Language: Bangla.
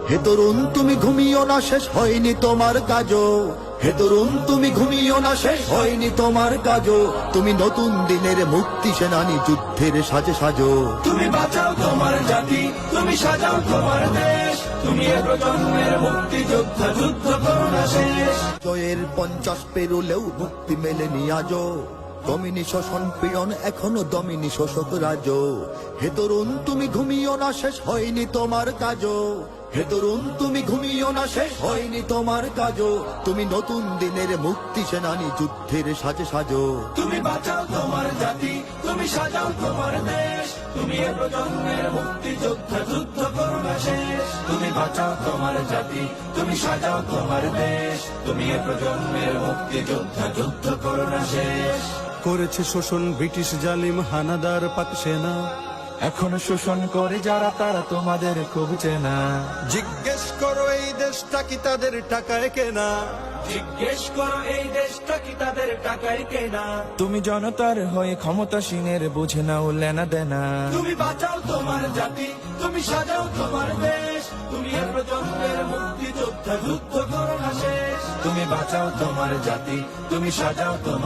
হে তরুণ তুমি ঘুমিও না, শেষ হয়নি তোমার কাজও। হে তরুণ তুমি ঘুমিও না, শেষ হয়নি তোমার কাজও। তুমি নতুন দিনের মুক্তি সেনানী, যুদ্ধের সাজে সাজো। তুমি বাঁচাও তোমার জাতি, তুমি সাজাও তোমার দেশ, তুমি এ প্রজন্মের মুক্তি যোদ্ধা, যুদ্ধ করো না শেষ। জয়ের 50 পেরুলেও মুক্তি মেলেনি আজও। দমিনী শোষণ পীড়ন এখনো দমিনী শোষক রাজ। হে তরুণ তুমি ঘুমিও না, শেষ হয়নি তোমার কাজও। হে তরুণ তুমি ঘুমিও না, শেষ হয়নি তোমার কাজও। তুমি নতুন দিনের মুক্তি সেনানী, যুদ্ধের সাজে সাজো। তুমি বাঁচাও তোমার জাতি, তুমি সাজাও তোমার দেশ, তুমি এ প্রজন্মের মুক্তি যোদ্ধা, যুদ্ধ করো না শেষ। তুমি বাঁচাও তোমার জাতি, তুমি সাজাও তোমার দেশ, তুমি এ প্রজন্মের মুক্তি যোদ্ধা, যুদ্ধ করো না শেষ। করেছে শোষণ ব্রিটিশ জালিম হানাদার পাক সেনা, এখনো শোষণ করে যারা তারা তোমাদের খুব চেনা। জিজ্ঞেস করো এই দেশটা কি তাদের টাকায় কেনা। জিজ্ঞেস করো এই দেশটা কি তাদের টাকায় কেনা। তুমি জনতার হয়ে ক্ষমতাসীনের বুঝে নাও লেনা দেনা। তুমি বাঁচাও তোমার জাতি, তুমি সাজাও তোমার দেশ, তুমি এ প্রজন্মের মুক্তি যোদ্ধা, যুদ্ধ করো না শেষ। তুমি বাঁচাও তোমার জাতি, তুমি সাজাও তোমার